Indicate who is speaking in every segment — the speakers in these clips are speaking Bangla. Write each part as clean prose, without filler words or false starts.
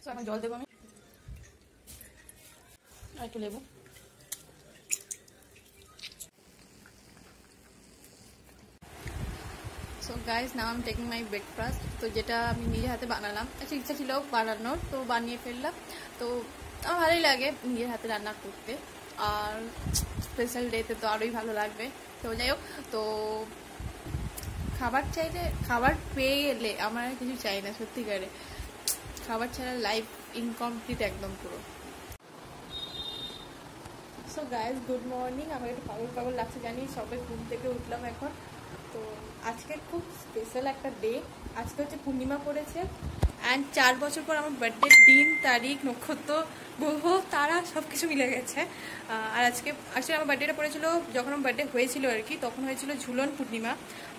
Speaker 1: তো এখন জল দেবো আমি আর একটু লেবু। So guys now I am taking my breakfast. তো যেটা আমি নিজের হাতে বানালাম, আচ্ছা ইচ্ছা ছিল বানানোর, তো বানিয়ে ফেললাম। তো আমার ভালোই লাগে নিজের হাতে রান্না করতে, আর স্পেশাল ডেতে তো আরোই ভালো লাগবে। তো যাই হোক, তো খাবার চাইলে, খাবার পেয়ে এলে আমার আর কিছু চাই না সত্যিকারে। খাবার ছাড়া লাইফ ইনকমপ্লিট একদম পুরো। So guys good morning. আমার একটু পাগল পাগল লাগছে জানি, সবাই ঘুম থেকে উঠলাম এখন। তো আজকে খুব স্পেশাল একটা ডে। আজকে হচ্ছে পূর্ণিমা পড়েছে, অ্যান্ড 4 বছর পর আমার বার্থডে, দিন তারিখ নক্ষত্র গ্রহ তারা সব কিছু মিলে গেছে। আর আজকে আসলে আমার বার্থডেটা পড়েছিল যখন আমার বার্থডে হয়েছিল আর কি, তখন হয়েছিল ঝুলন পূর্ণিমা।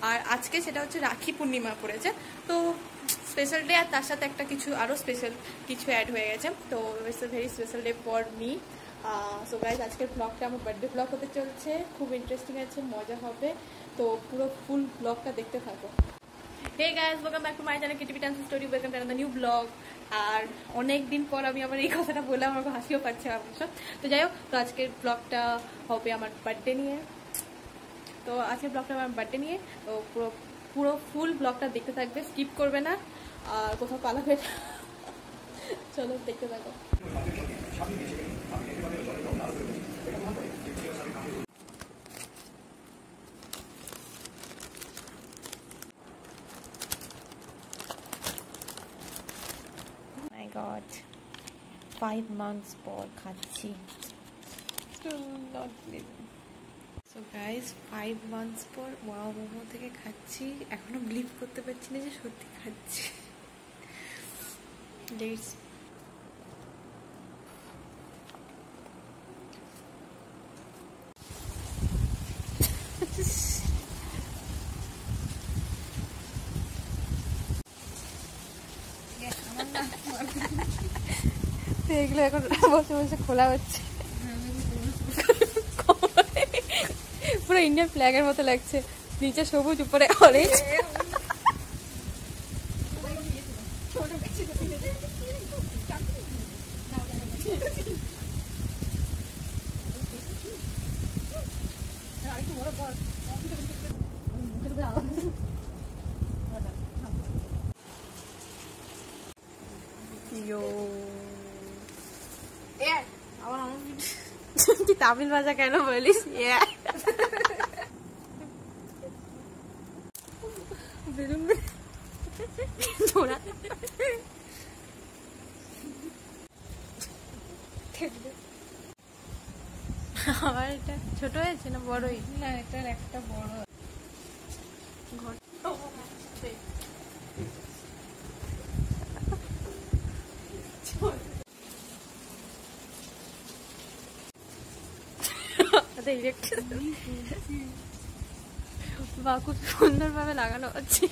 Speaker 1: আর আজকে সেটা হচ্ছে রাখি পূর্ণিমা পড়েছে। তো স্পেশাল ডে, আর তার সাথে একটা কিছু আরও স্পেশাল কিছু অ্যাড হয়ে গেছে। তো it's a very special day for me. So guys আজকের ব্লগটা আমার বার্থডে ব্লগ হতে চলছে, খুব ইন্টারেস্টিং আছে, মজা হবে। তো পুরো ফুল ব্লগটা দেখতে থাকো। Hey guys, welcome back to my channel কিটিপি dance story, welcome to the new blog. আর অনেক দিন পর আমি আমার এই কথাটা বললাম, আমার হাসিও পাচ্ছে অবশ্য। তো যাই হোক, তো আজকের ব্লগটা হবে আমার বার্থডে নিয়ে। তো আজকের ব্লগটা আমার বার্থডে নিয়ে, তো পুরো ফুল ব্লগটা দেখতে থাকবে, স্কিপ করবে না, আর কোথাও পালাবে না। চলো দেখতে থাকো।
Speaker 2: God, 5 months পর খাচ্ছি। So guys, 5 months পর ওয়াও মোমো থেকে খাচ্ছি। এখনো বিলিভ করতে পারছি না যে সত্যি খাচ্ছি। Let's এগুলো এখন বসে বসে খোলা হচ্ছে, পুরো ইন্ডিয়ান ফ্ল্যাগের মতো লাগছে, নিচে সবুজ উপরে অরেঞ্জ। তুই তামিল ভাষা কেন বলিস? আমার এটা ছোট হয়েছে না বড়ই? না, এটার একটা বড় ঘর। বা খুব সুন্দর ভাবে লাগানো হচ্ছে।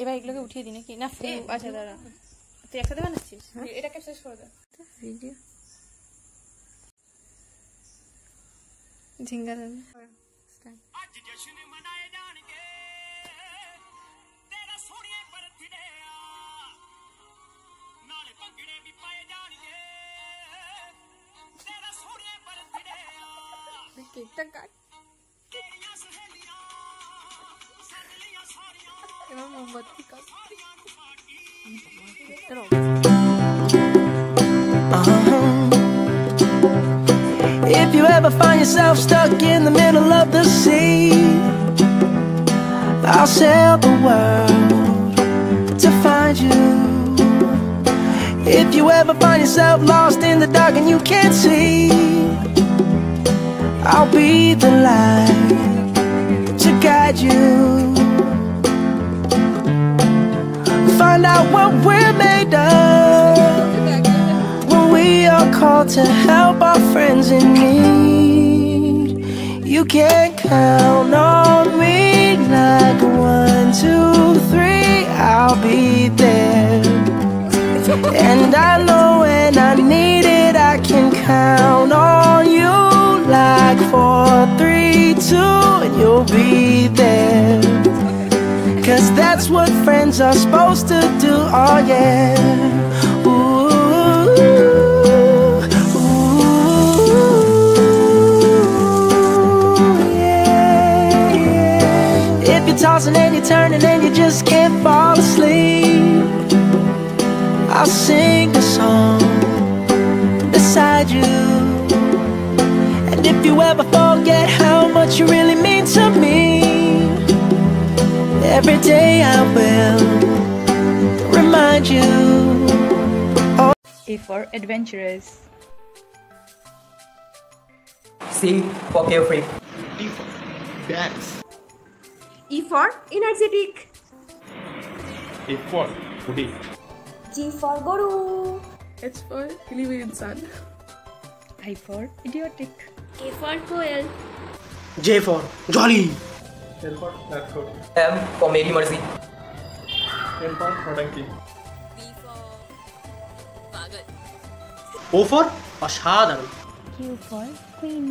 Speaker 2: এবার এগুলোকে উঠিয়ে দিই নাকি? না আচ্ছা দাঁড়া, তুই একসাথে বানাচ্ছিস? এটাকে শেষ করে দে ভিডিও। ঝিঙ্গা দাদা কেকটা কাট, এবার মোমবাতি কাট।
Speaker 3: If you ever find yourself stuck in the middle of the sea, I'll sail the world to find you. If you ever find yourself lost in the dark and you can't see, I'll be the light to guide you. Find out what we're made of when we are called to help our friends in need. You can count on me like 1, 2, 3, I'll be there. And I know when I need it, too, and you'll be there. 'Cause that's what friends are supposed to do, oh yeah. Ooh, yeah. If you're tossing and you're turning and you just can't fall asleep, I'll sing a song beside you. And if you ever forget how much you really mean to me, every day I will remind you.
Speaker 4: A for adventurous.
Speaker 5: C for carefree.
Speaker 6: D for dance.
Speaker 7: E for energetic.
Speaker 6: A for foodie.
Speaker 7: G for Guru.
Speaker 1: H for Hilly Insan.
Speaker 4: I for idiotic.
Speaker 7: K for Koel.
Speaker 8: J for jolly.
Speaker 6: L for Ladkot.
Speaker 5: M for Mary Mercy.
Speaker 6: N for Nodanki.
Speaker 8: O for অসাধারণ.
Speaker 4: Q for queen.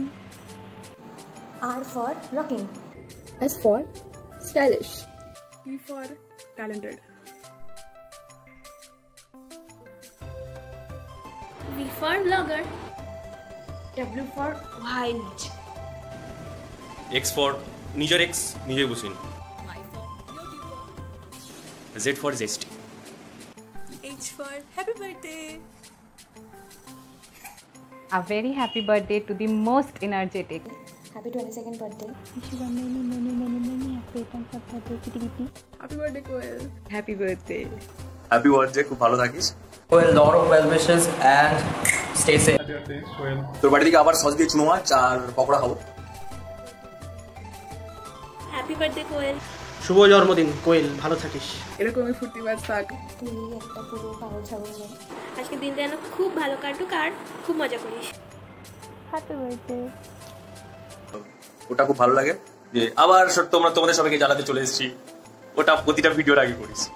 Speaker 7: R for rocking.
Speaker 1: S for stylish. T for talented.
Speaker 7: V for vlogger.
Speaker 4: W for wild.
Speaker 9: X for নিজের X নিজে বুঝিন। Z for zesty.
Speaker 1: H for happy birthday.
Speaker 4: A very happy birthday to the most energetic.
Speaker 7: Happy 22nd birthday.
Speaker 4: Wish you a many, many, many, many happy returns of the day. Kitty kitty.
Speaker 1: Happy birthday Koel.
Speaker 4: Happy birthday.
Speaker 9: Happy birthday, খুব ভালো থাকিস।
Speaker 5: Well, lot of well wishes and stay safe.
Speaker 6: Happy birthday, Soel.
Speaker 9: তোর বাড়ি থেকে আবার সস দিয়ে চুনো মাছ আর পকোড়া খাবো।
Speaker 7: Happy birthday Koel.
Speaker 8: শুভ জন্মদিন কোয়েল, ভালো থাকিস।
Speaker 1: এরকমই ফুর্তিবাজ থাক।
Speaker 7: তুই একটা পুরো পাগল ছাগল মেয়ে। আজকে দিনটা যেন খুব ভালো কাটুক আর খুব মজা করিস।
Speaker 4: Happy birthday.
Speaker 9: ওটা খুব ভালো লাগে যে আবার তোমরা তোমাদের সবাইকে জ্বালাতে চলে এসেছি, ওটা প্রতিটা ভিডিওর আগে করিস।